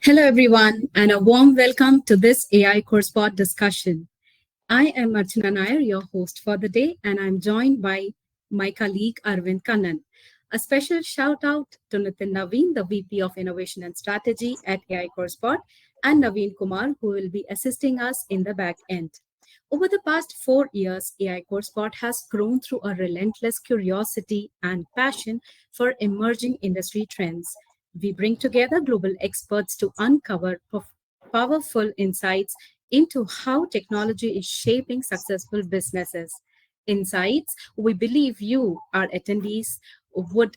Hello, everyone, and a warm welcome to this AI CoursePod discussion. I am Archana Nair, your host for the day, and I'm joined by my colleague Arvind Kannan. A special shout out to Nitin Naveen, the VP of Innovation and Strategy at AI CoursePod, and Naveen Kumar, who will be assisting us in the back end. Over the past 4 years, AI CoursePod has grown through a relentless curiosity and passion for emerging industry trends. We bring together global experts to uncover powerful insights into how technology is shaping successful businesses. Insights we believe you, our attendees, would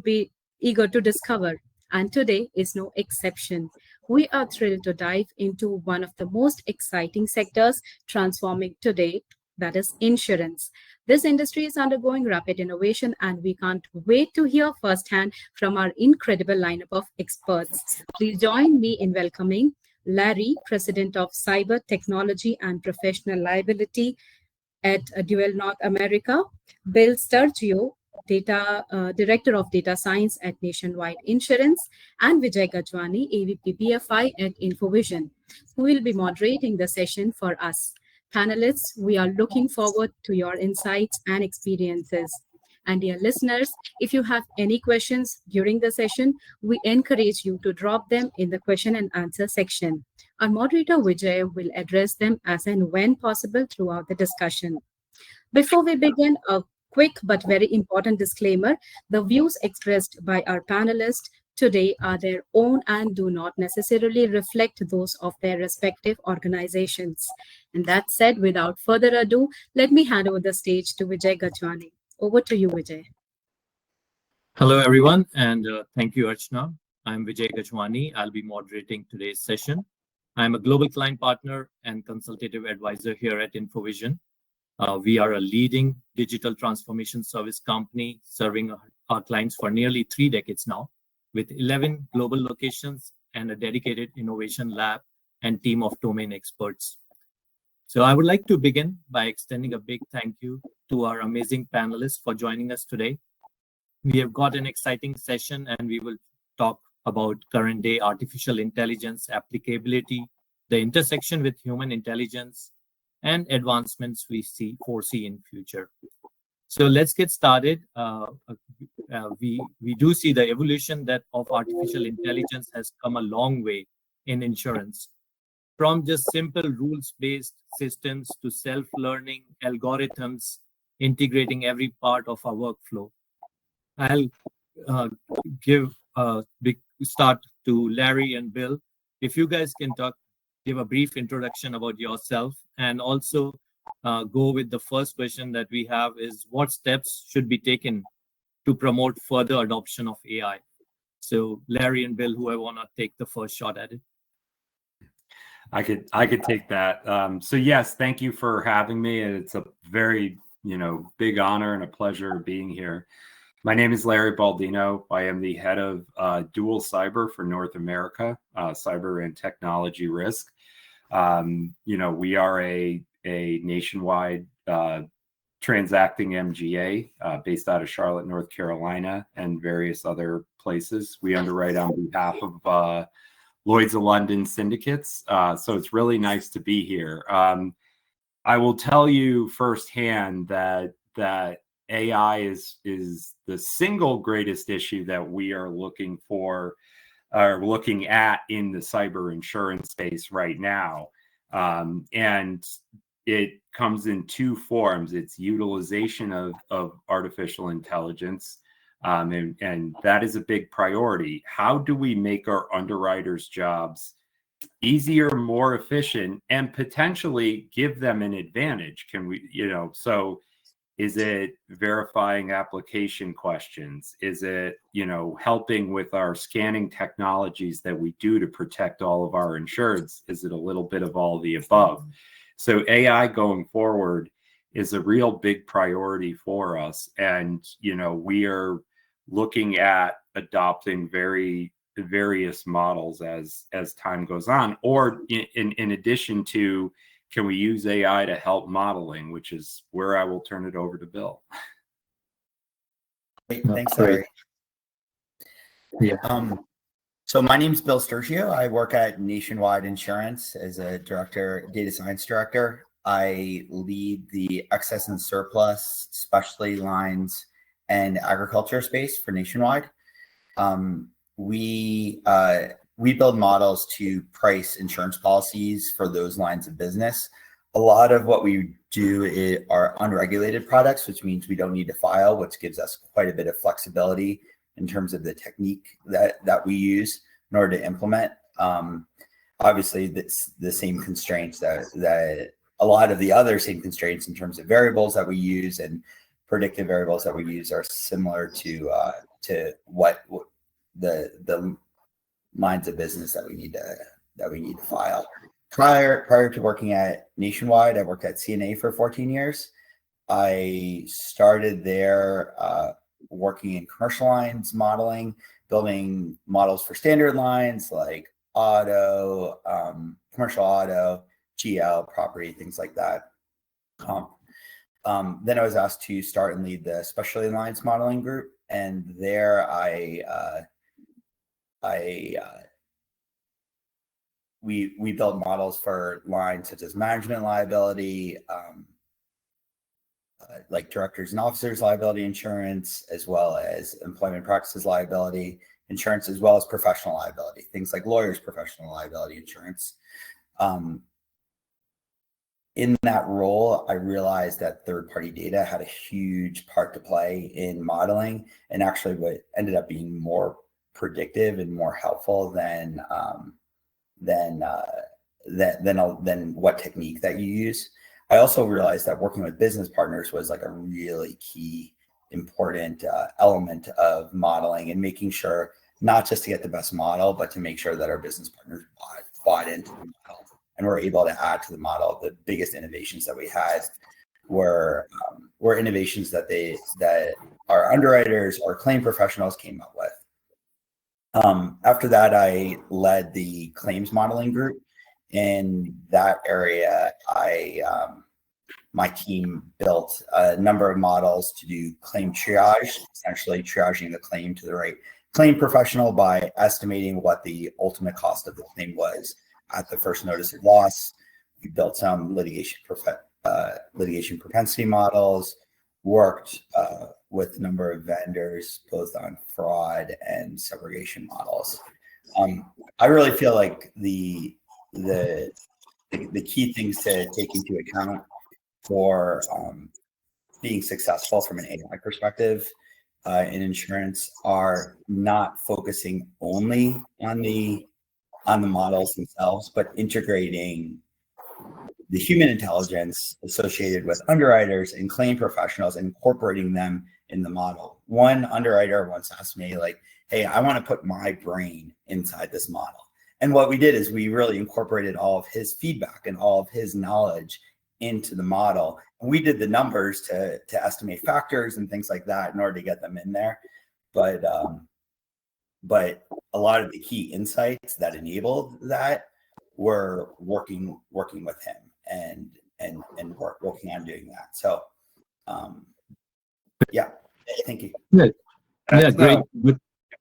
be eager to discover. And today is no exception. We are thrilled to dive into one of the most exciting sectors transforming today, that is insurance. This industry is undergoing rapid innovation, and we can't wait to hear firsthand from our incredible lineup of experts. Please join me in welcoming Larry, President of Cyber Technology and Professional Liability at Duell North America, Bill Sturgio, Director of Data Science at Nationwide Insurance, and Vijay Gajwani, AVP BFI at Infovision, who will be moderating the session for us. Panelists, we are looking forward to your insights and experiences. And dear listeners, if you have any questions during the session, we encourage you to drop them in the question and answer section. Our moderator Vijay will address them as and when possible throughout the discussion. Before we begin, a quick but very important disclaimer: the views expressed by our panelists today are their own and do not necessarily reflect those of their respective organizations. And that said, without further ado, let me hand over the stage to Vijay Gajwani. Over to you, Vijay. Hello, everyone, and thank you, Archana. I'm Vijay Gajwani. I'll be moderating today's session. I'm a global client partner and consultative advisor here at Infovision. We are a leading digital transformation service company serving our clients for nearly 3 decades now, with 11 global locations and a dedicated innovation lab and team of domain experts. So I would like to begin by extending a big thank you to our amazing panelists for joining us today. We have got an exciting session, and we will talk about current day artificial intelligence applicability, the intersection with human intelligence, and advancements we foresee in future. So let's get started. We do see the evolution of artificial intelligence has come a long way in insurance, from just simple rules-based systems to self-learning algorithms integrating every part of our workflow. I'll give a big start to Larry and Bill. If you guys can give a brief introduction about yourself, and also go with the first question that we have is, what steps should be taken to promote further adoption of AI? So Larry and Bill, whoever want to take the first shot at it. I could take that. So yes, thank you for having me. It's a very big honor and a pleasure being here. My name is Larry Baldino. I am the head of Dual Cyber for North America, Cyber and Technology Risk. We are a nationwide transacting MGA based out of Charlotte, North Carolina, and various other places. We underwrite on behalf of Lloyd's of London syndicates. So it's really nice to be here. I will tell you firsthand that AI is the single greatest issue that we are looking at in the cyber insurance space right now. And it comes in two forms. It's utilization of artificial intelligence. And that is a big priority. How do we make our underwriters' jobs easier, more efficient, and potentially give them an advantage? Can we, so is it verifying application questions? Is it, helping with our scanning technologies that we do to protect all of our insureds? Is it a little bit of all the above? So AI going forward is a real big priority for us. And, we are looking at adopting various models as time goes on, or in addition to, can we use AI to help modeling, which is where I will turn it over to Bill. Great. Thanks, Larry. Yeah. So my name's Bill Sturgio. I work at Nationwide Insurance as a data science director. I lead the excess and surplus, specialty lines, and agriculture space for Nationwide. We build models to price insurance policies for those lines of business. A lot of what we do are unregulated products, which means we don't need to file, which gives us quite a bit of flexibility in terms of the technique that we use in order to implement. Obviously, that's the same constraints that a lot of the other same constraints in terms of variables that we use and predictive variables that we use are similar to what the lines of business that we need to file. Prior to working at Nationwide, I worked at CNA for 14 years. I started there working in commercial lines modeling, building models for standard lines like auto, commercial auto, GL, property, things like that. Then I was asked to start and lead the specialty lines modeling group, and there we built models for lines such as management liability, like directors and officers liability insurance, as well as employment practices liability insurance, as well as professional liability, things like lawyers' professional liability insurance. In that role, I realized that third-party data had a huge part to play in modeling, and actually what ended up being more predictive and more helpful than what technique that you use. I also realized that working with business partners was like a really key, important element of modeling, and making sure not just to get the best model, but to make sure that our business partners bought into the model and were able to add to the model. The biggest innovations that we had were innovations that our underwriters or claim professionals came up with. After that, I led the claims modeling group. In that area, my team built a number of models to do claim triage, essentially triaging the claim to the right claim professional by estimating what the ultimate cost of the claim was at the first notice of loss. We built some litigation propensity models, worked with a number of vendors, both on fraud and subrogation models. I really feel like the key things to take into account for being successful from an AI perspective in insurance are not focusing only on the models themselves, but integrating the human intelligence associated with underwriters and claim professionals, incorporating them in the model. One underwriter once asked me, like, hey, I want to put my brain inside this model. And what we did is we really incorporated all of his feedback and all of his knowledge into the model. And we did the numbers to estimate factors and things like that in order to get them in there. But a lot of the key insights that enabled that were working with him and working on doing that. So yeah, thank you. Yeah, great.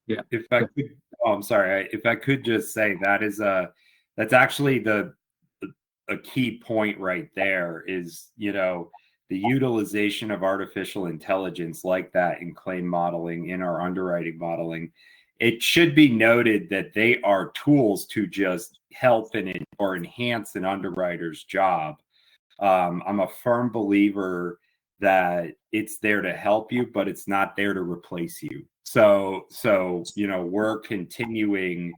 Yeah. If I could, I'm sorry. If I could just say that's actually a key point right there is, the utilization of artificial intelligence like that in claim modeling, in our underwriting modeling. It should be noted that they are tools to just help or enhance an underwriter's job. I'm a firm believer that it's there to help you, but it's not there to replace you. So we're continuing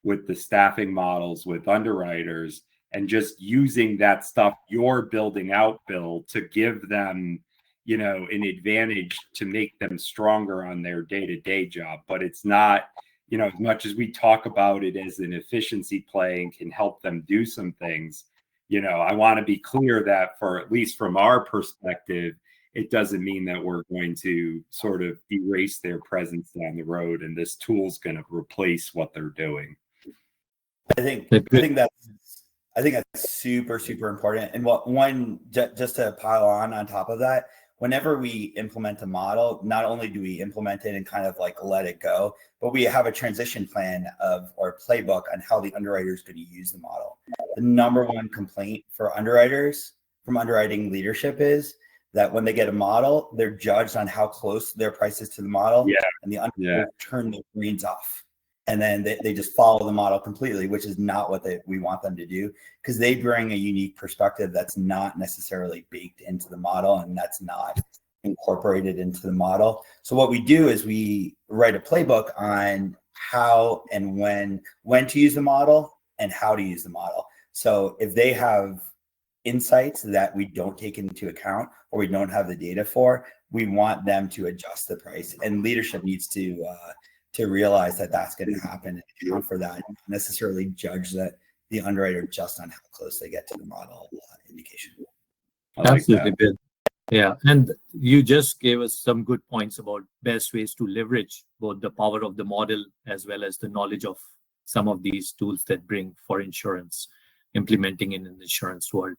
with the staffing models with underwriters and just using that stuff you're building out, Bill, to give them, an advantage to make them stronger on their day-to-day job. But it's not, as much as we talk about it as an efficiency play and can help them do some things, I want to be clear that at least from our perspective, it doesn't mean that we're going to sort of erase their presence down the road and this tool's going to replace what they're doing. I think that's super, super important. And just to pile on top of that, whenever we implement a model, not only do we implement it and kind of like let it go, but we have a transition plan or playbook on how the underwriter is going to use the model. The number one complaint for underwriters from underwriting leadership is that when they get a model, they're judged on how close their price is to the model, and the underwriter turn the reins off. And then they just follow the model completely, which is not what we want them to do, because they bring a unique perspective that's not necessarily baked into the model and that's not incorporated into the model. So what we do is we write a playbook on how and when to use the model and how to use the model. So if they have insights that we don't take into account or we don't have the data for, we want them to adjust the price, and leadership needs to realize that that's going to happen and account for that, not necessarily judge that the underwriter just on how close they get to the model indication. Absolutely, Bill. Yeah, and you just gave us some good points about best ways to leverage both the power of the model as well as the knowledge of some of these tools that bring for insurance, implementing in an insurance world.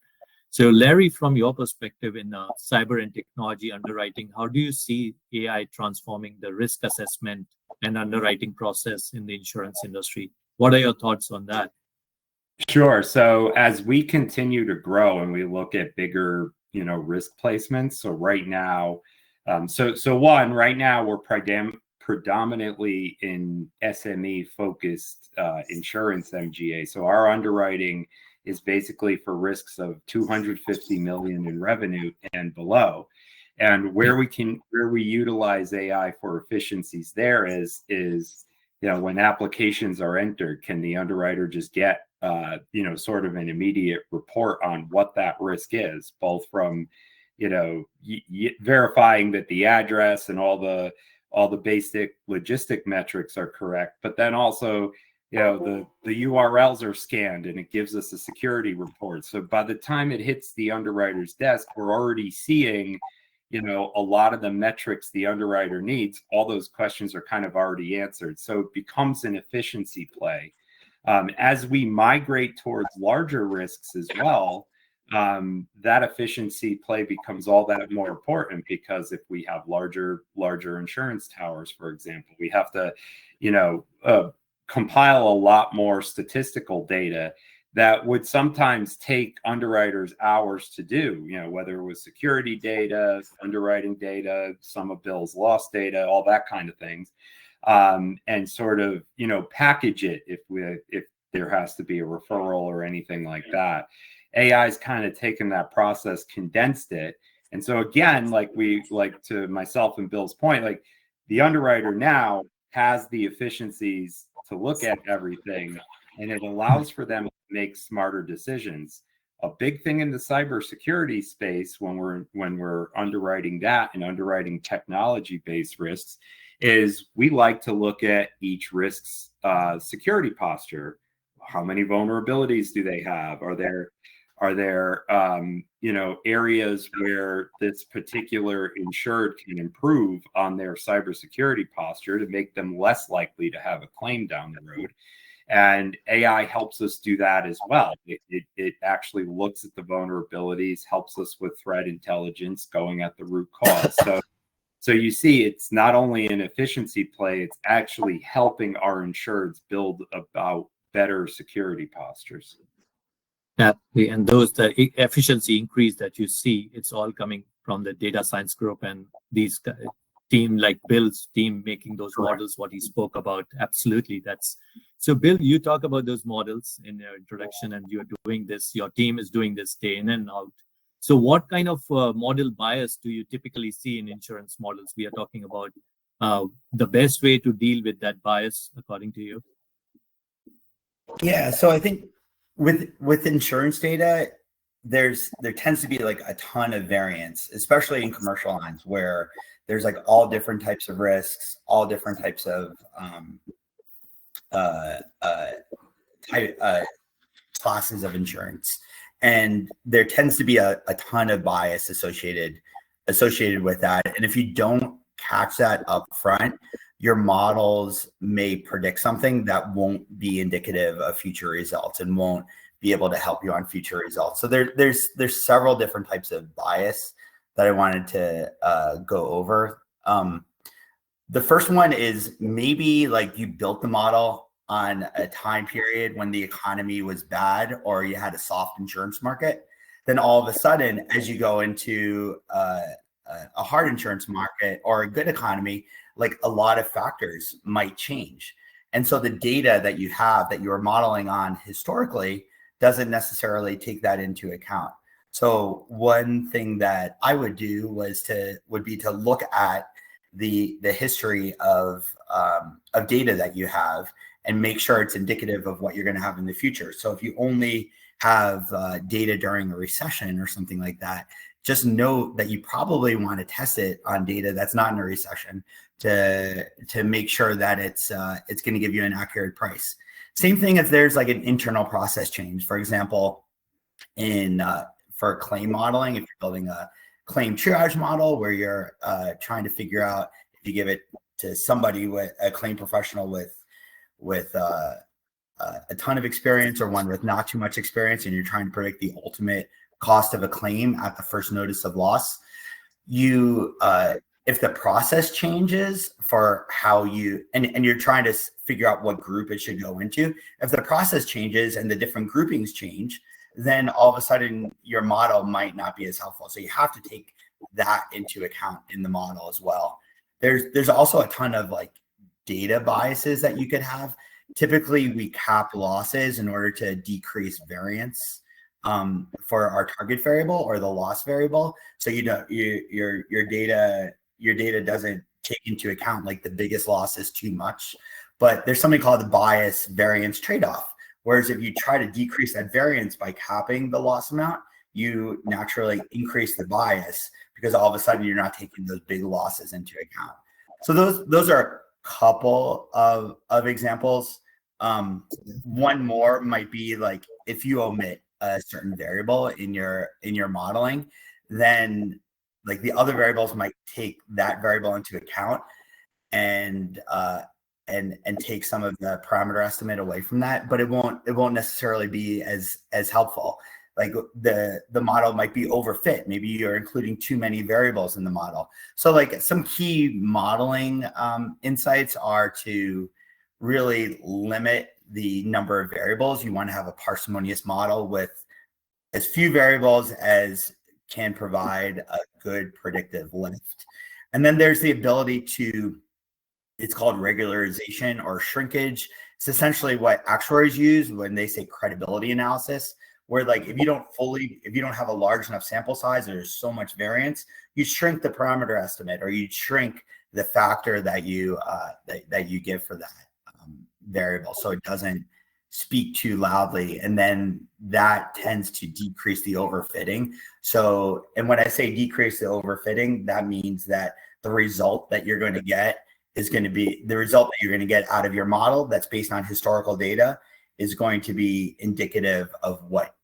So Larry, from your perspective in cyber and technology underwriting, how do you see AI transforming the risk assessment and underwriting process in the insurance industry? What are your thoughts on that? Sure. So as we continue to grow and we look at bigger, risk placements. So right now, right now we're predominantly in SME focused insurance MGA. So our underwriting is basically for risks of 250 million in revenue and below. And where we utilize AI for efficiencies there is when applications are entered, can the underwriter just get sort of an immediate report on what that risk is, both from verifying that the address and all the basic logistic metrics are correct, but then also the URLs are scanned and it gives us a security report. So by the time it hits the underwriter's desk, we're already seeing a lot of the metrics the underwriter needs. All those questions are kind of already answered. So it becomes an efficiency play. As we migrate towards larger risks as well, that efficiency play becomes all that more important, because if we have larger insurance towers, for example, we have to, compile a lot more statistical data that would sometimes take underwriters hours to do, whether it was security data, underwriting data, some of Bill's loss data, all that kind of things. And sort of, package it if there has to be a referral or anything like that. AI's kind of taken that process, condensed it. And so again, like to myself and Bill's point, like the underwriter now has the efficiencies to look at everything, and it allows for them to make smarter decisions. A big thing in the cybersecurity space when we're underwriting that and underwriting technology-based risks is we like to look at each risk's security posture. How many vulnerabilities do they have? Are there areas where this particular insured can improve on their cybersecurity posture to make them less likely to have a claim down the road? And AI helps us do that as well. It actually looks at the vulnerabilities, helps us with threat intelligence, going at the root cause. So you see, it's not only an efficiency play, it's actually helping our insureds build about better security postures. Yeah, and the efficiency increase that you see, it's all coming from the data science group and these team like Bill's team making those models, what he spoke about. Absolutely. So Bill, you talk about those models in your introduction, and you're doing this, your team is doing this day in and out. So what kind of model bias do you typically see in insurance models? We are talking about the best way to deal with that bias, according to you. Yeah, so I think with insurance data, there tends to be like a ton of variance, especially in commercial lines where there's like all different types of risks, all different types of classes of insurance. And there tends to be a ton of bias associated with that. And if you don't catch that up front, your models may predict something that won't be indicative of future results and won't be able to help you on future results. So there's several different types of bias that I wanted to go over. The first one is maybe like you built the model on a time period when the economy was bad or you had a soft insurance market. Then all of a sudden, as you go into a hard insurance market or a good economy, like a lot of factors might change. And so the data that you have that you are modeling on historically doesn't necessarily take that into account. So one thing that I would do would be to look at the history of data that you have and make sure it's indicative of what you're going to have in the future. So if you only have data during a recession or something like that, just know that you probably want to test it on data that's not in a recession to make sure that it's going to give you an accurate price. Same thing if there's like an internal process change. For example, for claim modeling, if you're building a claim triage model where you're trying to figure out if you give it to somebody with a claim professional with a ton of experience or one with not too much experience, and you're trying to predict the ultimate cost of a claim at the first notice of loss, if the process changes for how you, and you're trying to figure out what group it should go into, if the process changes and the different groupings change, then all of a sudden your model might not be as helpful. So you have to take that into account in the model as well. There's also a ton of like data biases that you could have. Typically we cap losses in order to decrease variance for our target variable or the loss variable. So your data doesn't take into account like the biggest loss is too much, but there's something called the bias variance trade-off. Whereas if you try to decrease that variance by capping the loss amount, you naturally increase the bias because all of a sudden you're not taking those big losses into account. So those are a couple of examples. One more might be like if you omit a certain variable in your modeling, then like the other variables might take that variable into account and take some of the parameter estimate away from that, but it won't necessarily be as helpful. Like the model might be overfit. Maybe you're including too many variables in the model. So like some key modeling insights are to really limit the number of variables. You want to have a parsimonious model with as few variables as can provide a good predictive lift. And then there's the ability to, it's called regularization or shrinkage. It's essentially what actuaries use when they say credibility analysis, where like if you don't have a large enough sample size, there's so much variance, you shrink the parameter estimate or you shrink the factor that you give for that variable so it doesn't speak too loudly, and then that tends to decrease the overfitting. So, and when I say decrease the overfitting, that means that the result that you're going to get is going to be the result that you're going to get out of your model that's based on historical data is going to be indicative of what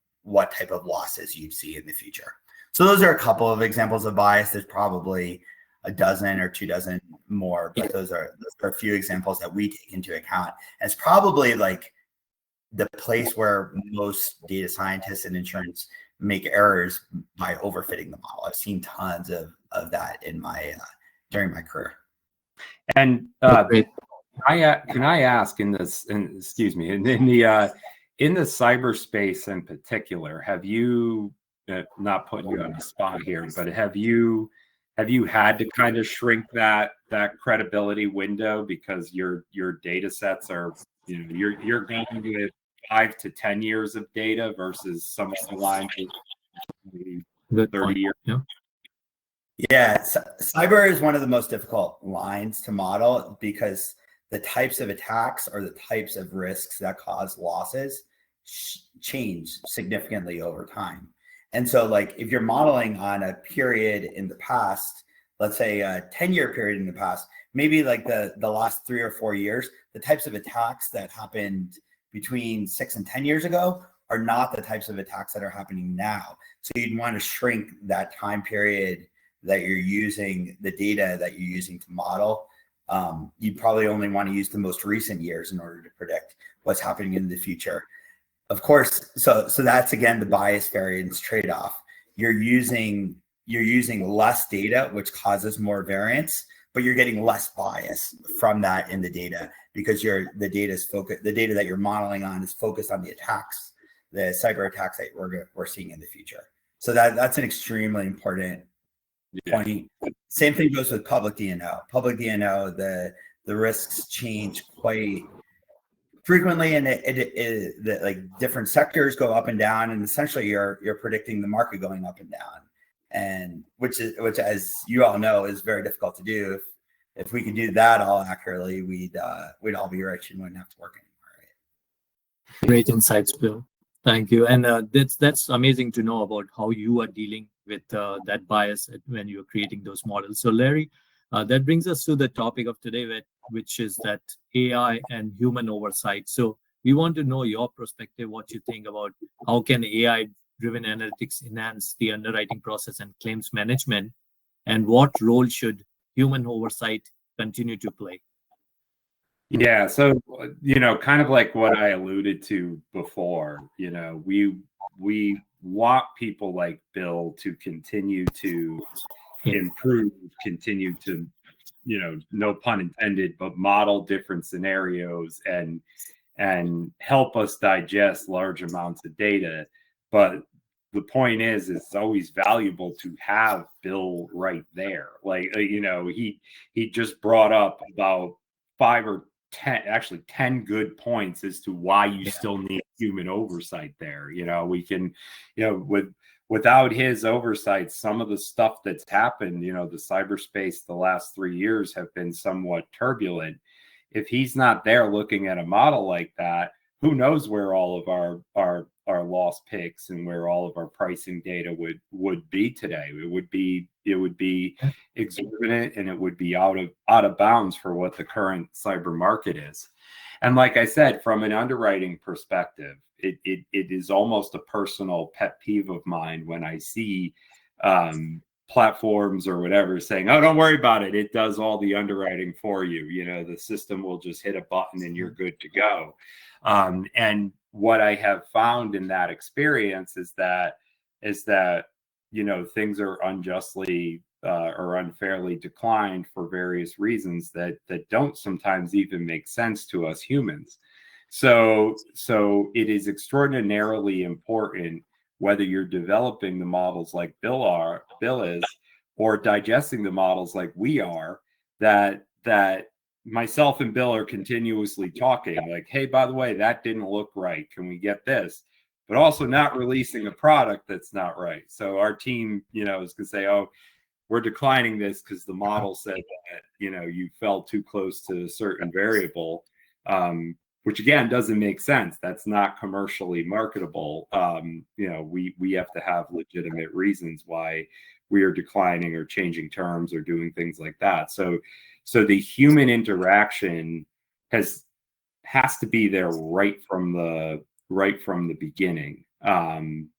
type of losses you'd see in the future. So those are a couple of examples of bias. There's probably a dozen or 24 more, but those are a few examples that we take into account. And it's probably like the place where most data scientists and insurance make errors by overfitting the model. I've seen tons of that in my during my career. And can I ask in this, in the cyberspace in particular, have you, not putting you on the spot here, but have you had to kind of shrink that credibility window because your data sets are, you're going with 5 to 10 years of data versus some of the lines of 30 years? Yeah, cyber is one of the most difficult lines to model because the types of attacks or the types of risks that cause losses change significantly over time. And so like if you're modeling on a period in the past, let's say a 10-year period in the past, maybe like the last 3 or 4 years, the types of attacks that happened between 6 and 10 years ago are not the types of attacks that are happening now. So you'd want to shrink that time period that you're using, the data that you're using to model. You'd probably only want to use the most recent years in order to predict what's happening in the future. Of course, so that's again the bias variance trade-off. You're using you're using less data, which causes more variance, but you're getting less bias from that in the data because the data that you're modeling on is focused on the attacks, the cyber attacks that we're seeing in the future. So that's an extremely important point. Same thing goes with public D&O. Public D&O, the risks change quite frequently, and like different sectors go up and down, and essentially you're predicting the market going up and down, and which as you all know is very difficult to do. If we could do that all accurately, we'd all be rich and wouldn't have to work anymore. Right? Great insights, Bill. Thank you. And that's amazing to know about how you are dealing with that bias when you're creating those models. So Larry, that brings us to the topic of today, which is that AI and human oversight. So we want to know your perspective, what you think about how can AI-driven analytics enhance the underwriting process and claims management, and what role should human oversight continue to play? Yeah, so kind of like what I alluded to before, we want people like Bill to continue to improve, continue to, no pun intended, but model different scenarios and help us digest large amounts of data. But the point is, it's always valuable to have Bill right there. Like, he just brought up about 5 or 10 good points as to why you still need human oversight there. We can, without his oversight, some of the stuff that's happened, the cyberspace the last 3 years have been somewhat turbulent. If he's not there looking at a model like that, who knows where all of our loss picks and where all of our pricing data would be today. It would be exorbitant, and it would be out of bounds for what the current cyber market is. And like I said, from an underwriting perspective, it is almost a personal pet peeve of mine when I see platforms or whatever saying, "Oh, don't worry about it. It does all the underwriting for you. The system will just hit a button and you're good to go." And what I have found in that experience is that things are unjustly or unfairly declined for various reasons that don't sometimes even make sense to us humans. So it is extraordinarily important, whether you're developing the models like Bill is, or digesting the models like we are, that myself and Bill are continuously talking like, "Hey, by the way, that didn't look right. Can we get this?" But also not releasing a product that's not right. So our team, is going to say, "Oh, we're declining this because the model said that, you fell too close to a certain variable," which again doesn't make sense. That's not commercially marketable. We have to have legitimate reasons why we are declining or changing terms or doing things like that. So the human interaction has to be there right from the beginning. And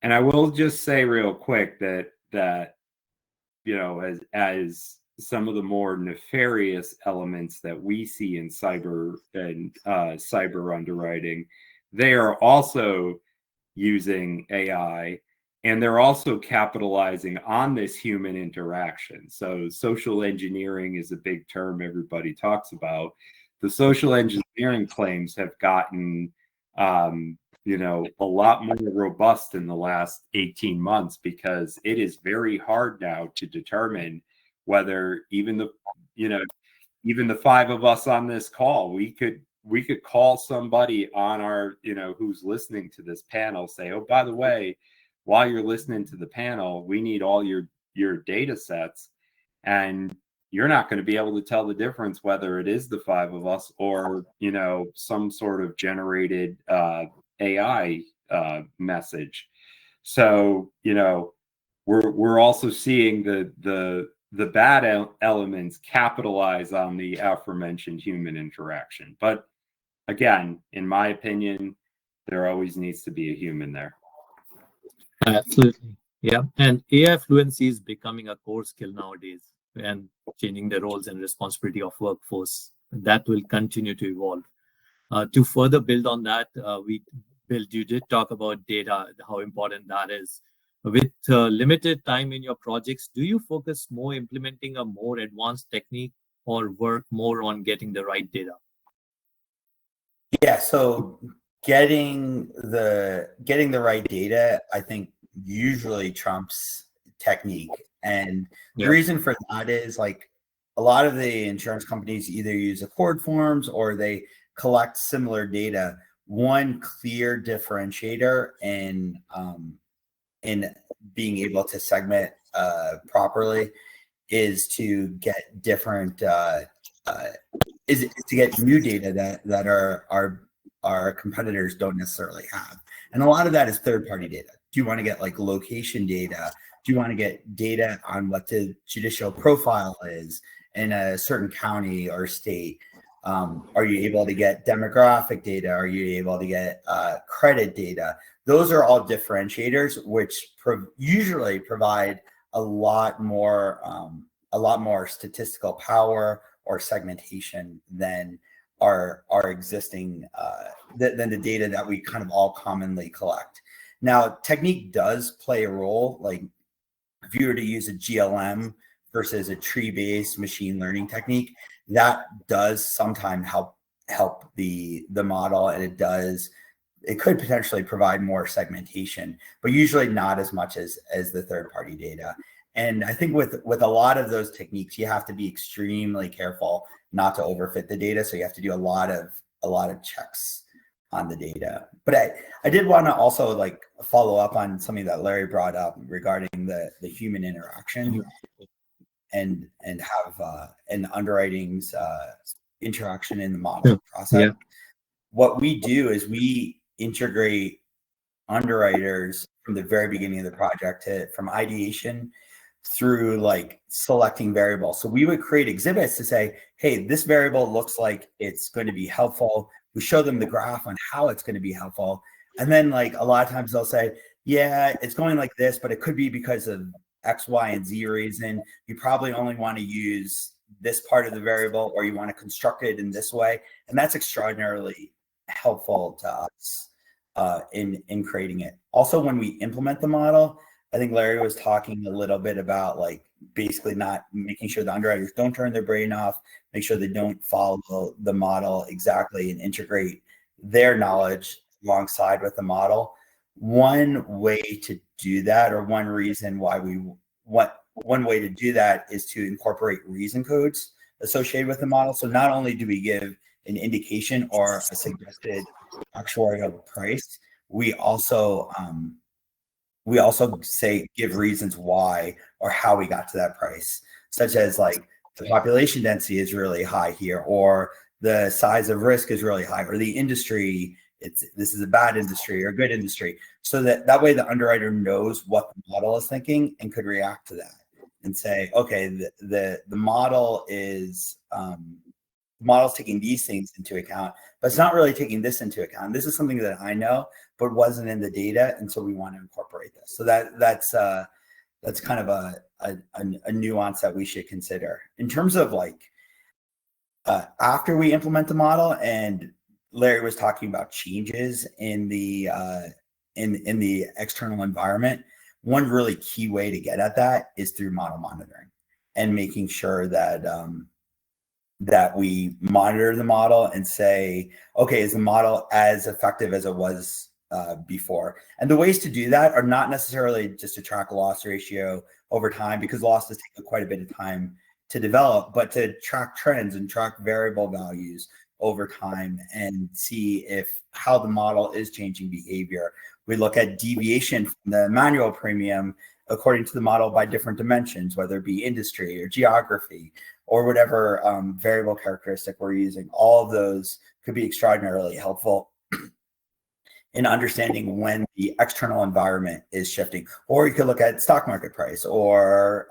I will just say real quick that as some of the more nefarious elements that we see in cyber underwriting, they are also using AI, and they're also capitalizing on this human interaction. So social engineering is a big term everybody talks about. The social engineering claims have gotten a lot more robust in the last 18 months, because it is very hard now to determine whether even the 5 of us on this call, we could call somebody on our, who's listening to this panel, say, "Oh, by the way, while you're listening to the panel, we need all your data sets," and you're not going to be able to tell the difference whether it is the 5 of us or, some sort of generated AI message. So, we're also seeing the bad elements capitalize on the aforementioned human interaction. But again, in my opinion, there always needs to be a human there. Absolutely. Yeah. And AI fluency is becoming a core skill nowadays, and changing the roles and responsibility of workforce. That will continue to evolve. To further build on that, Bill, you did talk about data, how important that is. With limited time in your projects, do you focus more implementing a more advanced technique or work more on getting the right data? Yeah, so getting the right data, I think usually trumps technique. And the reason for that is like a lot of the insurance companies either use accord forms or they collect similar data. One clear differentiator in being able to segment properly is to get different is to get new data that our competitors don't necessarily have. And a lot of that is third-party data. Do you want to get like location data? Do you want to get data on what the judicial profile is in a certain county or state? Are you able to get demographic data? Are you able to get credit data? Those are all differentiators, which usually provide a lot more statistical power or segmentation than our existing than the data that we kind of all commonly collect. Now, technique does play a role. Like if you were to use a GLM versus a tree-based machine learning technique, that does sometimes help the model, and it could potentially provide more segmentation, but usually not as much as the third-party data. And I think with a lot of those techniques, you have to be extremely careful not to overfit the data. So you have to do a lot of checks on the data. But I did want to also like follow up on something that Larry brought up regarding the human interaction and have and underwriting's interaction in the model process. Yeah. What we do is we integrate underwriters from the very beginning of the project from ideation through like selecting variables. So we would create exhibits to say, hey, this variable looks like it's going to be helpful. We show them the graph on how it's going to be helpful. And then like a lot of times they'll say, yeah, it's going like this, but it could be because of X, Y, and Z reason. You probably only want to use this part of the variable, or you want to construct it in this way. And that's extraordinarily helpful to us in creating it. Also, when we implement the model, I think Larry was talking a little bit about like basically not making sure the underwriters don't turn their brain off, make sure they don't follow the model exactly and integrate their knowledge alongside with the model. One way to do that, or one reason why one way to do that is to incorporate reason codes associated with the model. So not only do we give an indication or a suggested actuarial price, we also give reasons why or how we got to that price, such as like the population density is really high here, or the size of risk is really high, or the industry, this is a bad industry or a good industry. So that way the underwriter knows what the model is thinking and could react to that and say, okay, the model is model's taking these things into account, but it's not really taking this into account. This is something that I know, but wasn't in the data, and so we want to incorporate this. So that's kind of a nuance that we should consider in terms of like after we implement the model. And Larry was talking about changes in the external environment. One really key way to get at that is through model monitoring and making sure that that we monitor the model and say, okay, is the model as effective as it was before? And the ways to do that are not necessarily just to track loss ratio over time, because losses take quite a bit of time to develop, but to track trends and track variable values over time and see how the model is changing behavior. We look at deviation from the manual premium according to the model by different dimensions, whether it be industry or geography or whatever variable characteristic we're using. All of those could be extraordinarily helpful in understanding when the external environment is shifting. Or you could look at stock market price, or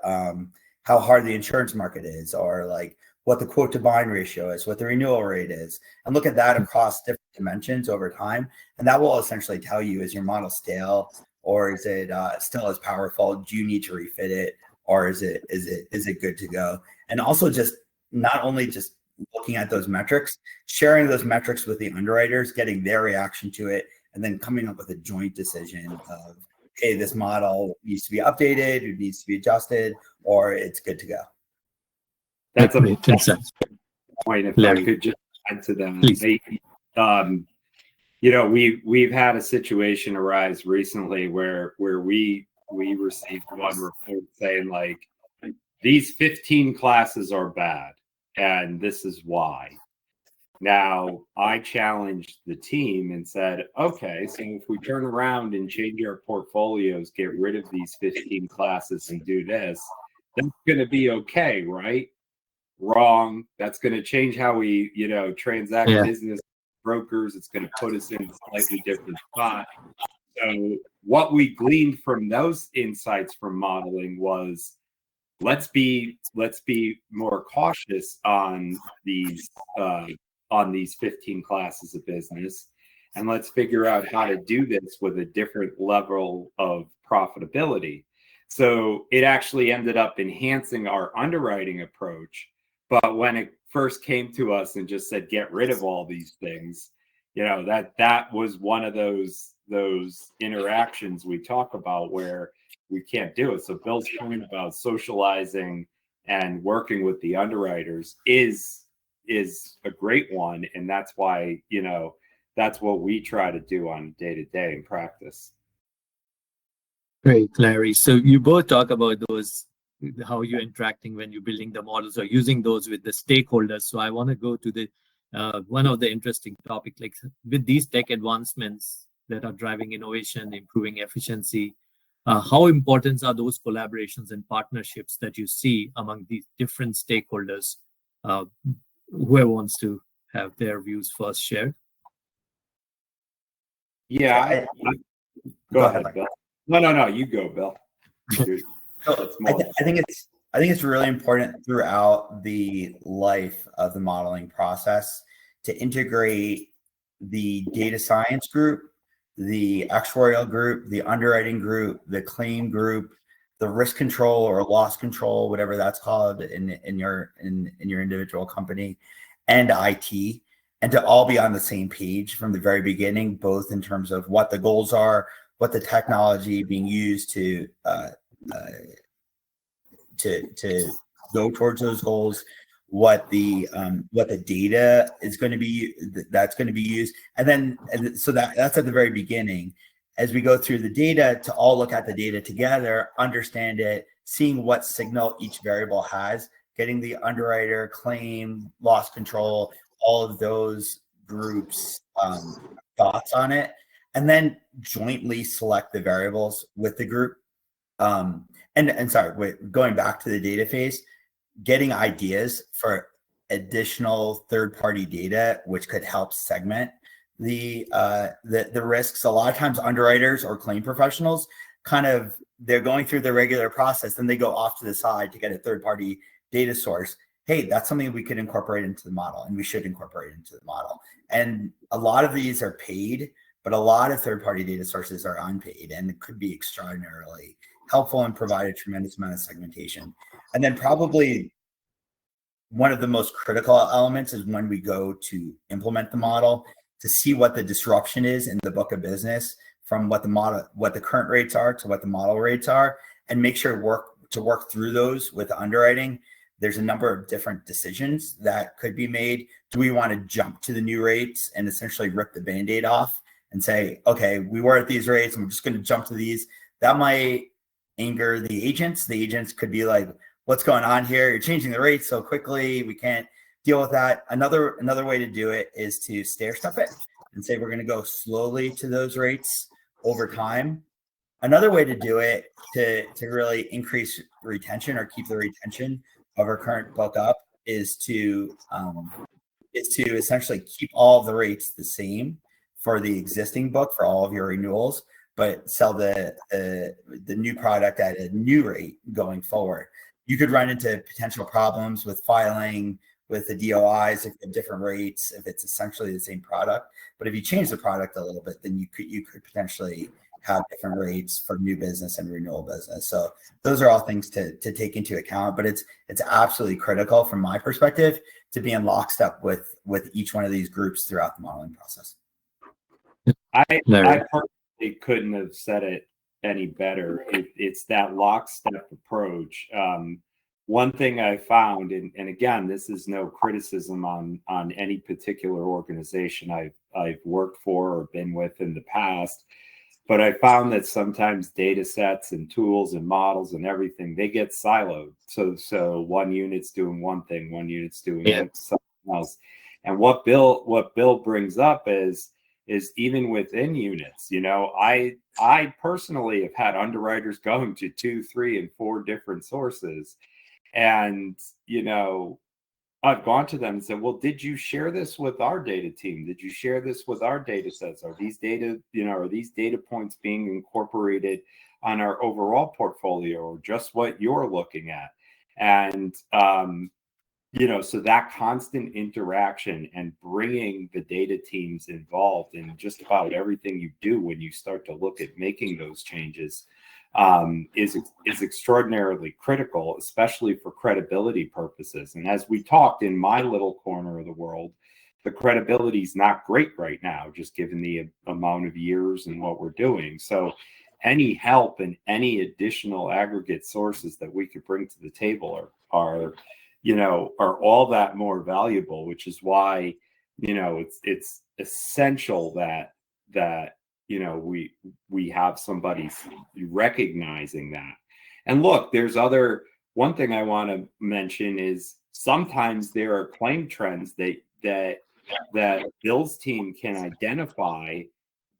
how hard the insurance market is, or like what the quote to bind ratio is, what the renewal rate is, and look at that across different dimensions over time. And that will essentially tell you, is your model stale, or is it still as powerful? Do you need to refit it, or is it good to go? And also just not only just looking at those metrics, sharing those metrics with the underwriters, getting their reaction to it, and then coming up with a joint decision of, hey, this model needs to be updated, it needs to be adjusted, or it's good to go. That's a great insight. point. If Larry, I could just add to that, please. We've had a situation arise recently where we received one report saying like these 15 classes are bad, and this is why. Now, I challenged the team and said, okay, so if we turn around and change our portfolios, get rid of these 15 classes and do this, that's going to be okay, right? Wrong. That's going to change how we, transact business brokers. It's going to put us in a slightly different spot. So what we gleaned from those insights from modeling was, let's be more cautious on these 15 classes of business, and let's figure out how to do this with a different level of profitability. So it actually ended up enhancing our underwriting approach. But when it first came to us and just said, get rid of all these things, that was one of those interactions we talk about where we can't do it. So Bill's point about socializing and working with the underwriters is a great one. And that's why, that's what we try to do on day-to-day in practice. Great, Larry. So you both talk about those, how you're interacting when you're building the models or using those with the stakeholders. So I want to go to the one of the interesting topics, like with these tech advancements that are driving innovation, improving efficiency, how important are those collaborations and partnerships that you see among these different stakeholders? Whoever wants to have their views first shared. Yeah, go ahead, Bill. No, you go, Bill. I think it's really important throughout the life of the modeling process to integrate the data science group, the actuarial group, the underwriting group, the claim group, the risk control or loss control, whatever that's called in your individual company, and IT, and to all be on the same page from the very beginning, both in terms of what the goals are, what the technology being used to go towards those goals, what the data is going to be that's going to be used, so that's at the very beginning. As we go through the data, to all look at the data together, understand it, seeing what signal each variable has, getting the underwriter, claim, loss control, all of those groups' thoughts on it, and then jointly select the variables with the group. Going back to the data phase, getting ideas for additional third-party data, which could help segment the risks. A lot of times underwriters or claim professionals they're going through the regular process, then they go off to the side to get a third-party data source. Hey, that's something we could incorporate into the model, and we should incorporate into the model. And a lot of these are paid, but a lot of third-party data sources are unpaid, and it could be extraordinarily helpful and provide a tremendous amount of segmentation. And then probably one of the most critical elements is when we go to implement the model, to see what the disruption is in the book of business from what the current rates are to what the model rates are, and make sure to work through those with underwriting. There's a number of different decisions that could be made. Do we want to jump to the new rates and essentially rip the Band-Aid off and say, okay, we were at these rates and we're just going to jump to these? That might anger the agents. The agents could be like, what's going on here? You're changing the rates so quickly. We can't deal with that. Another way to do it is to stair step it and say, we're going to go slowly to those rates over time. Another way to do it to really increase retention or keep the retention of our current book up is to essentially keep all of the rates the same for the existing book for all of your renewals, but sell the new product at a new rate going forward. You could run into potential problems with filing with the DOIs if at different rates, if it's essentially the same product. But if you change the product a little bit, then you could potentially have different rates for new business and renewal business. So those are all things to take into account, but it's absolutely critical from my perspective to be in lockstep with each one of these groups throughout the modeling process. I personally couldn't have said it any better. It's that lockstep approach. One thing I found, and again, this is no criticism on any particular organization I've worked for or been with in the past, but I found that sometimes data sets and tools and models and everything, they get siloed. So one unit's doing one thing, one unit's doing something else. And what Bill brings up is even within units, I personally have had underwriters going to 2, 3, and 4 different sources. And, I've gone to them and said, well, did you share this with our data team? Did you share this with our data sets? Are these data, are these data points being incorporated on our overall portfolio, or just what you're looking at? And, so that constant interaction and bringing the data teams involved in just about everything you do when you start to look at making those changes is extraordinarily critical, especially for credibility purposes. And as we talked in my little corner of the world, the credibility is not great right now, just given the amount of years and what we're doing. So any help and any additional aggregate sources that we could bring to the table are all that more valuable, which is why, it's essential that we have somebody recognizing that. And look, one thing I want to mention is sometimes there are claim trends that Bill's team can identify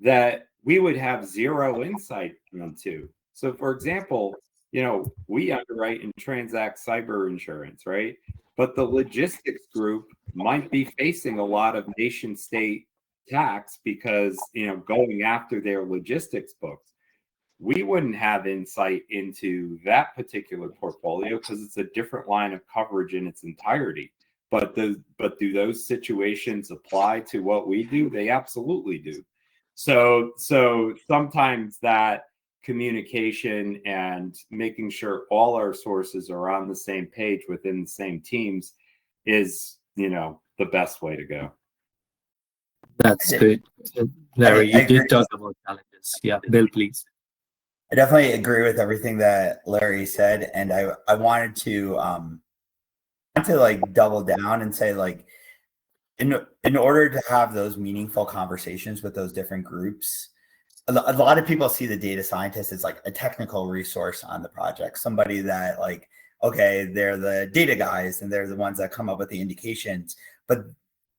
that we would have zero insight into. So for example, we underwrite and transact cyber insurance, right? But the logistics group might be facing a lot of nation state tax because, going after their logistics books. We wouldn't have insight into that particular portfolio because it's a different line of coverage in its entirety. But do those situations apply to what we do? They absolutely do. So sometimes that communication and making sure all our sources are on the same page within the same teams is, the best way to go. That's good. Larry, you did talk about challenges. Yeah, Bill, please. I definitely agree with everything that Larry said, and I wanted to double down and say, in order to have those meaningful conversations with those different groups, a lot of people see the data scientist as like a technical resource on the project, somebody that okay, they're the data guys and they're the ones that come up with the indications. But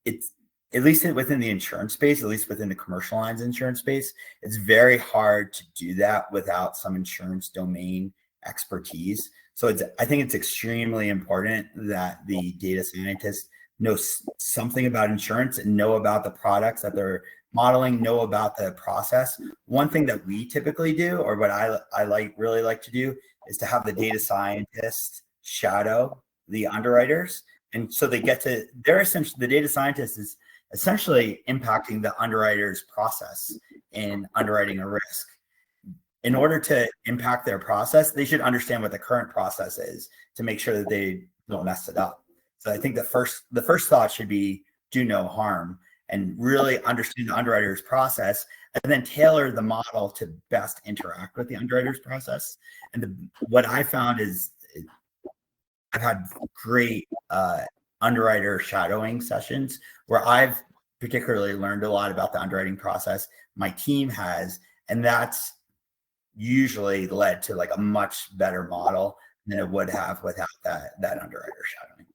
it's, at least within the insurance space, at least within the commercial lines insurance space, it's very hard to do that without some insurance domain expertise. So I think it's extremely important that the data scientists know something about insurance and know about the products that they're modeling, know about the process. One thing that we typically do, or what I really like to do, is to have the data scientist shadow the underwriters. And so the data scientist is essentially impacting the underwriter's process in underwriting a risk. In order to impact their process, they should understand what the current process is to make sure that they don't mess it up. So I think the first thought should be do no harm and really understand the underwriter's process, and then tailor the model to best interact with the underwriter's process. And what I found is I've had great underwriter shadowing sessions where I've particularly learned a lot about the underwriting process. My team has, and that's usually led to a much better model than it would have without that underwriter shadowing.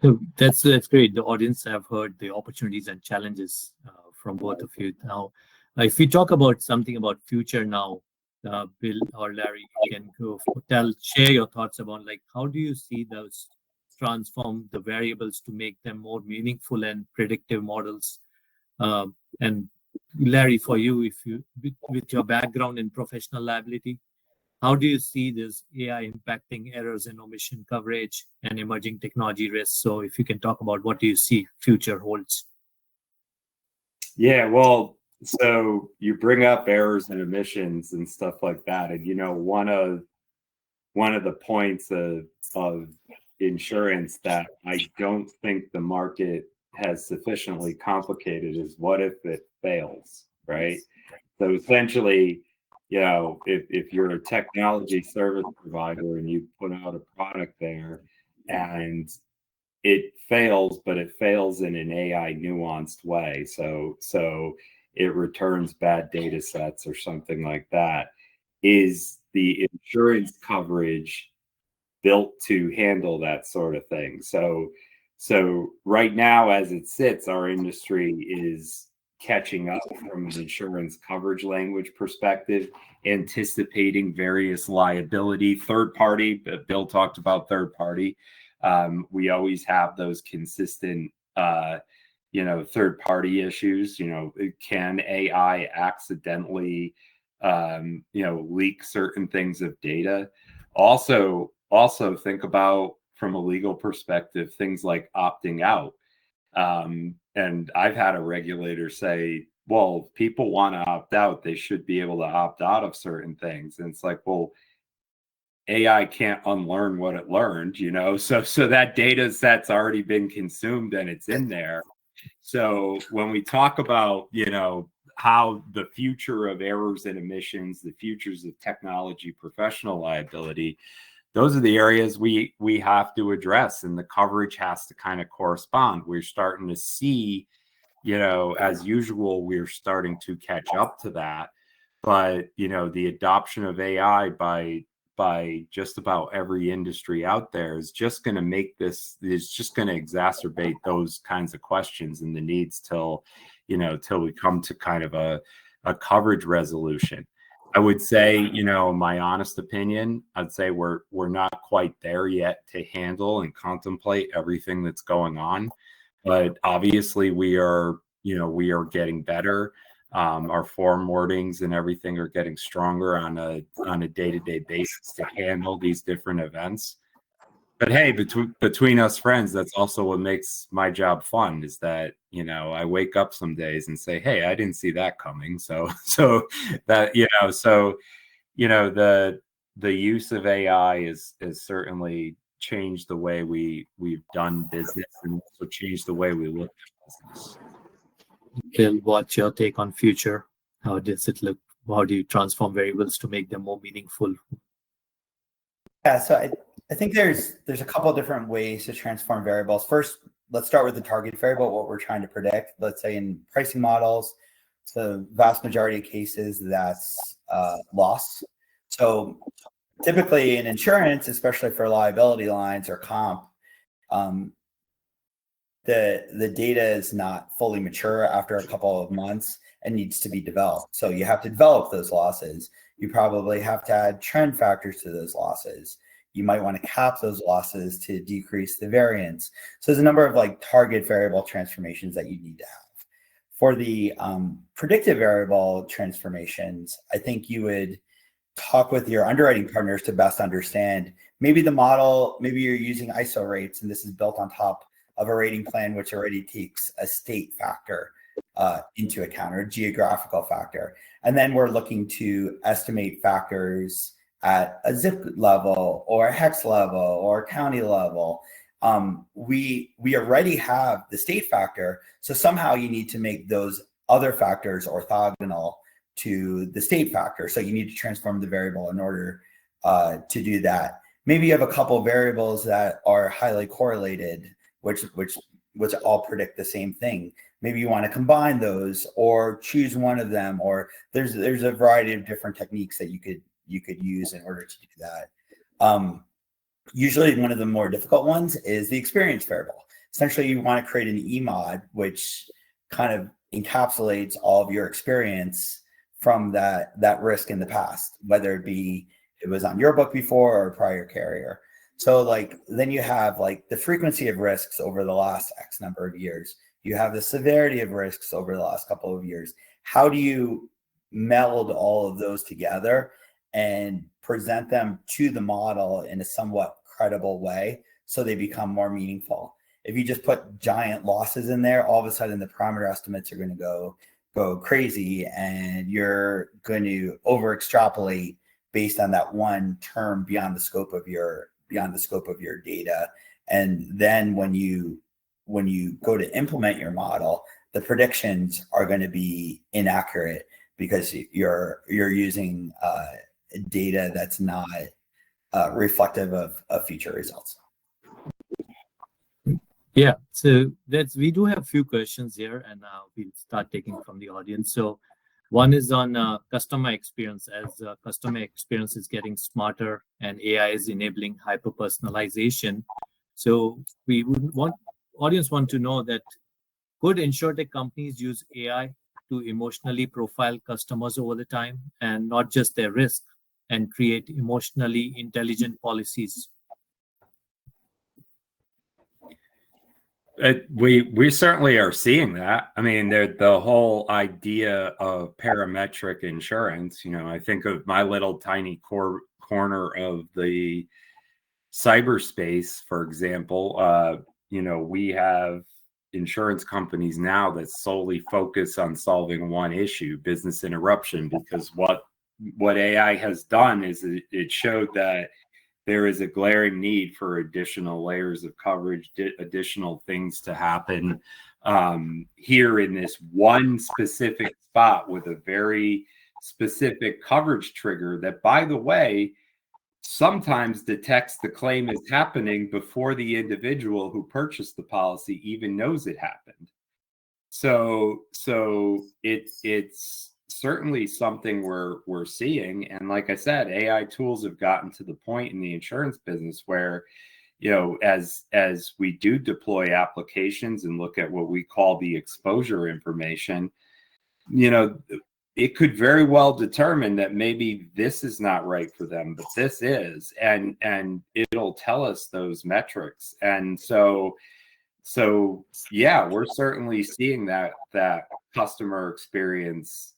So that's great. The audience have heard the opportunities and challenges from both of you. Now, if we talk about something about future now, Bill or Larry, you can share your thoughts about how do you see those transform the variables to make them more meaningful and predictive models. And Larry, for you, with your background in professional liability, how do you see this AI impacting errors and omission coverage and emerging technology risks? So if you can talk about what do you see future holds? Yeah, well, so you bring up errors and omissions and stuff like that. And, one of the points of insurance that I don't think the market has sufficiently complicated is what if it fails, right? So essentially, if you're a technology service provider and you put out a product there and it fails, but it fails in an AI nuanced way. So it returns bad data sets or something like that. Is the insurance coverage built to handle that sort of thing? So right now, as it sits, our industry is catching up from an insurance coverage language perspective, anticipating various liability, third party. Bill talked about third party. We always have those consistent, third party issues. Can AI accidentally, leak certain things of data? Also think about, from a legal perspective, things like opting out. And I've had a regulator say, well, if people want to opt out, they should be able to opt out of certain things. And it's like, well, AI can't unlearn what it learned, so that data set's already been consumed and it's in there. So when we talk about, how the future of errors and omissions, the futures of technology, professional liability, those are the areas we have to address, and the coverage has to kind of correspond. We're starting to see, as usual, we're starting to catch up to that. But, the adoption of AI by just about every industry out there is just going to exacerbate those kinds of questions and the needs till we come to kind of a coverage resolution. I would say, my honest opinion, I'd say we're not quite there yet to handle and contemplate everything that's going on. But obviously we are getting better. Our form wordings and everything are getting stronger on a day-to-day basis to handle these different events. But hey, between us friends, that's also what makes my job fun, is that, I wake up some days and say, hey, I didn't see that coming. So that, the use of AI is certainly changed the way we've done business, and also changed the way we look at business. Bill, what's your take on future? How does it look? How do you transform variables to make them more meaningful? Yeah, so I think there's a couple of different ways to transform variables. First, let's start with the target variable, what we're trying to predict. Let's say in pricing models, the vast majority of cases, that's loss. So typically in insurance, especially for liability lines or comp, the data is not fully mature after a couple of months and needs to be developed. So you have to develop those losses. You probably have to add trend factors to those losses. You might want to cap those losses to decrease the variance. So there's a number of target variable transformations that you need to have. For the predictive variable transformations, I think you would talk with your underwriting partners to best understand maybe the model, maybe you're using ISO rates and this is built on top of a rating plan, which already takes a state factor into account, or a geographical factor. And then we're looking to estimate factors at a zip level or a hex level or a county level. We already have the state factor. So somehow you need to make those other factors orthogonal to the state factor. So you need to transform the variable in order to do that. Maybe you have a couple of variables that are highly correlated, which all predict the same thing. Maybe you want to combine those or choose one of them, or there's a variety of different techniques that you could use in order to do that. Usually one of the more difficult ones is the experience variable. Essentially, you want to create an EMOD, which kind of encapsulates all of your experience from that risk in the past, whether it was on your book before or a prior carrier. So then you have the frequency of risks over the last X number of years. You have the severity of risks over the last couple of years. How do you meld all of those together and present them to the model in a somewhat credible way so they become more meaningful? If you just put giant losses in there, all of a sudden the parameter estimates are going to go crazy, and you're going to over extrapolate based on that one term beyond the scope of your data. And then when you go to implement your model, the predictions are going to be inaccurate because you're using data that's not reflective of future results. Yeah, so we do have a few questions here, and we'll start taking from the audience. So one is on customer experience. As customer experience is getting smarter and AI is enabling hyper-personalization. So we would audience want to know that could Insurtech companies use AI to emotionally profile customers over the time and not just their risk, and create emotionally intelligent policies? We certainly are seeing that. I mean, the whole idea of parametric insurance, I think of my little tiny corner of the cyberspace, for example. We have insurance companies now that solely focus on solving one issue, business interruption, because what AI has done is it showed that there is a glaring need for additional layers of coverage, additional things to happen here in this one specific spot with a very specific coverage trigger that, by the way, sometimes detects the claim is happening before the individual who purchased the policy even knows it happened. So it's certainly something we're seeing. And like I said, AI tools have gotten to the point in the insurance business where, as we do deploy applications and look at what we call the exposure information, it could very well determine that maybe this is not right for them, but this is, and it'll tell us those metrics. And so yeah, we're certainly seeing that customer experience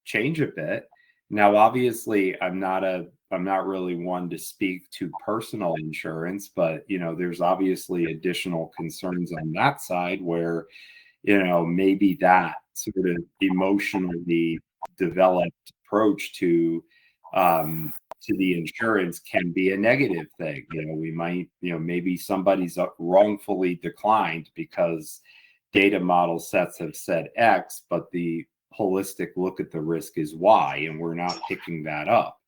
change a bit. Now, obviously, I'm not really one to speak to personal insurance, but there's obviously additional concerns on that side where maybe that sort of emotionally developed approach to the insurance can be a negative thing. We might, maybe somebody's wrongfully declined because data model sets have said X, but the holistic look at the risk is Y, and we're not picking that up.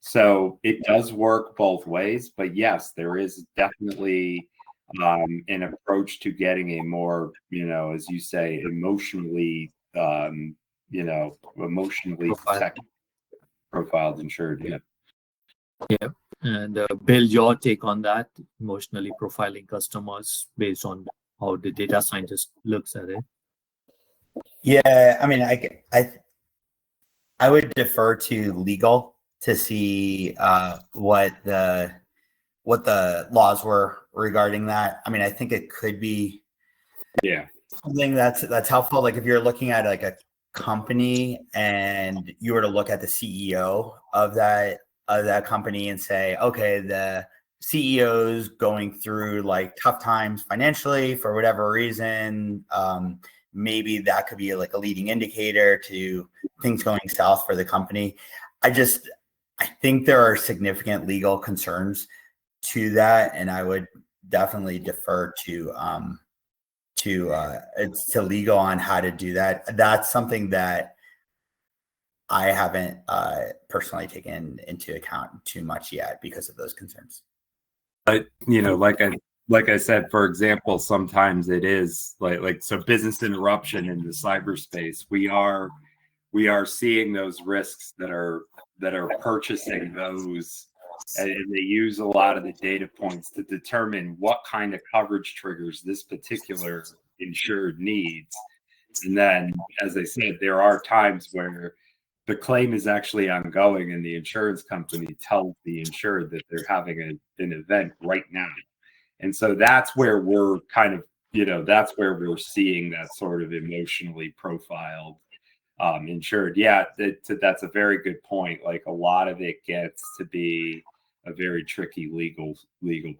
So it does work both ways, but yes, there is definitely an approach to getting a more, as you say, emotionally profiled insured. Yeah. Yeah. And Bill, your take on that, emotionally profiling customers based on how the data scientist looks at it? Yeah, I mean, I would defer to legal to see what the laws were regarding that. I mean, I think it could be something that's helpful. Like if you're looking at like a company and you were to look at the CEO of that company and say, okay, the CEO's going through like tough times financially for whatever reason, maybe that could be like a leading indicator to things going south for the company. I think there are significant legal concerns to that, and I would definitely defer to legal on how to do that. That's something that I haven't personally taken into account too much yet because of those concerns. But like I said, for example, sometimes it is like so business interruption in the cyberspace. We are seeing those risks that are purchasing those, and they use a lot of the data points to determine what kind of coverage triggers this particular insured needs. And then, as I said, there are times where the claim is actually ongoing and the insurance company tells the insured that they're having an event right now. And so that's where we're kind of, that's where we're seeing that sort of emotionally profiled insured. Yeah, that's a very good point. Like a lot of it gets to be a very tricky legal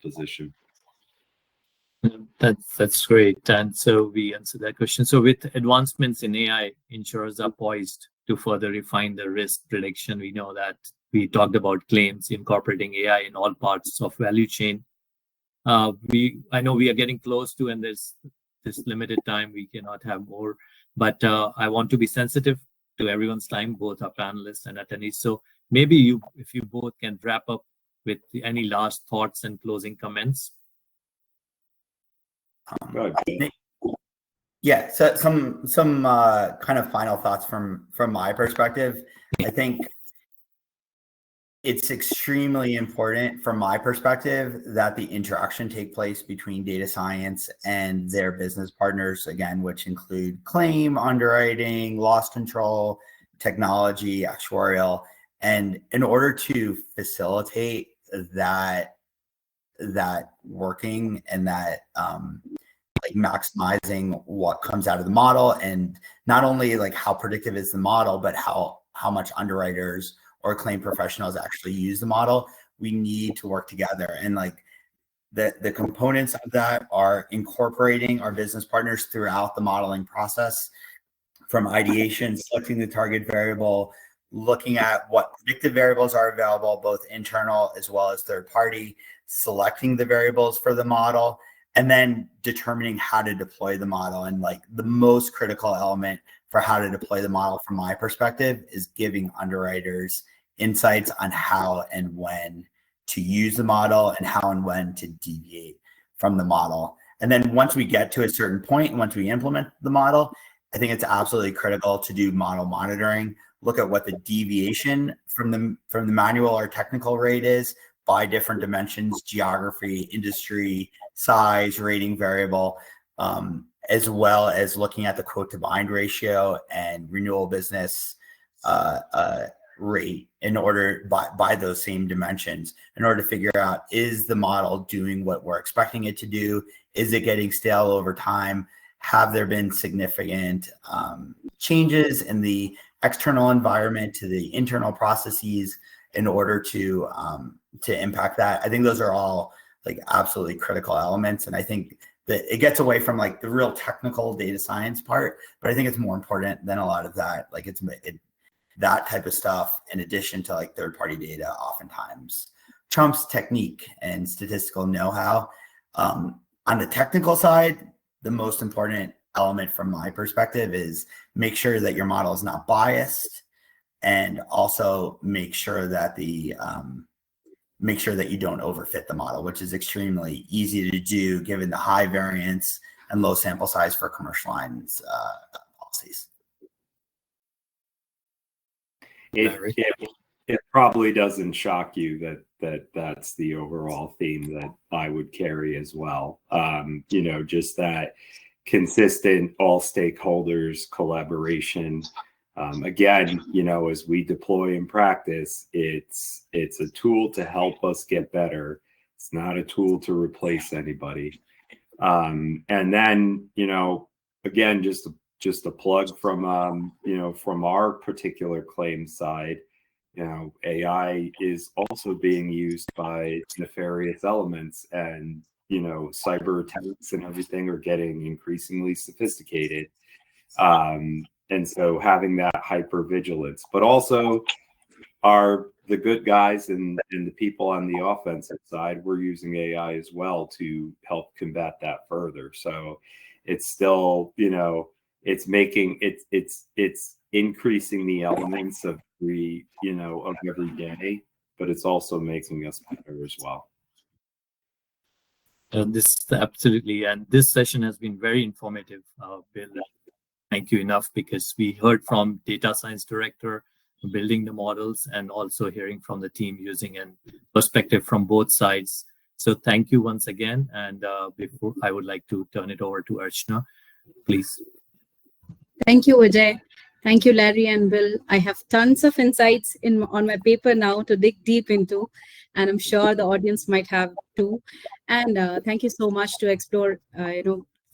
position. That's great. And so we answered that question. So with advancements in AI, insurers are poised to further refine the risk prediction. We know that we talked about claims incorporating AI in all parts of value chain. I know we are getting close to, and there's this limited time, we cannot have more, but I want to be sensitive to everyone's time, both our panelists and attendees. So maybe if you both can wrap up with any last thoughts and closing comments. Yeah, so some kind of final thoughts from my perspective. I think it's extremely important from my perspective that the interaction take place between data science and their business partners, again, which include claim, underwriting, loss control, technology, actuarial. And in order to facilitate that working and that like maximizing what comes out of the model, and not only like how predictive is the model, but how much underwriters or claim professionals actually use the model, we need to work together. And like the components of that are incorporating our business partners throughout the modeling process, from ideation, selecting the target variable, looking at what predictive variables are available, both internal as well as third party, selecting the variables for the model, and then determining how to deploy the model. And like the most critical element for how to deploy the model from my perspective is giving underwriters insights on how and when to use the model and how and when to deviate from the model. And then once we get to a certain point, once we implement the model, I think it's absolutely critical to do model monitoring, look at what the deviation from the manual or technical rate is by different dimensions: geography, industry, size, rating variable, as well as looking at the quote to bind ratio and renewal business rate in order by those same dimensions, in order to figure out, is the model doing what we're expecting it to do? Is it getting stale over time? Have there been significant changes in the external environment to the internal processes in order to impact that? I think those are all like absolutely critical elements. And I think that it gets away from like the real technical data science part, but I think it's more important than a lot of that. Like that type of stuff, in addition to like third-party data, oftentimes trumps technique and statistical know-how. On the technical side, the most important element from my perspective is make sure that your model is not biased, and also make sure that you don't overfit the model, which is extremely easy to do given the high variance and low sample size for commercial lines policies. It probably doesn't shock you that's the overall theme that I would carry as well. Just that consistent all stakeholders collaboration. Again, as we deploy in practice, it's a tool to help us get better. It's not a tool to replace anybody. And then, again, just a plug from our particular claim side. AI is also being used by nefarious elements, and cyber attacks and everything are getting increasingly sophisticated. And so having that hypervigilance, but also the good guys and the people on the offensive side, we're using AI as well to help combat that further. So it's still, it's making it's increasing the elements of every day, but it's also making us better as well. Absolutely, and this session has been very informative, Bill. Thank you enough, because we heard from data science director building the models and also hearing from the team using a perspective from both sides. So thank you once again. And before, I would like to turn it over to Archana, please. Thank you, Vijay. Thank you, Larry and Bill. I have tons of insights on my paper now to dig deep into, and I'm sure the audience might have too. And thank you so much to explore,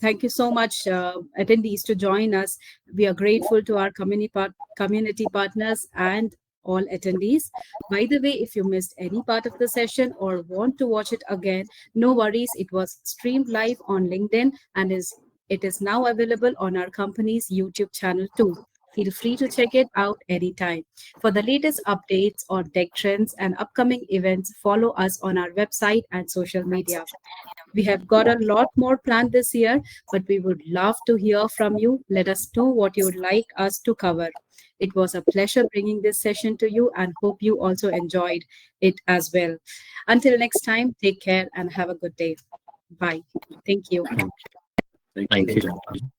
thank you so much, attendees, to join us. We are grateful to our community partners and all attendees. By the way, if you missed any part of the session or want to watch it again, no worries. It was streamed live on LinkedIn, and it is now available on our company's YouTube channel too. Feel free to check it out anytime. For the latest updates on tech trends and upcoming events, follow us on our website and social media. We have got a lot more planned this year, but we would love to hear from you. Let us know what you would like us to cover. It was a pleasure bringing this session to you and hope you also enjoyed it as well. Until next time, take care and have a good day. Bye. Thank you. Thank you.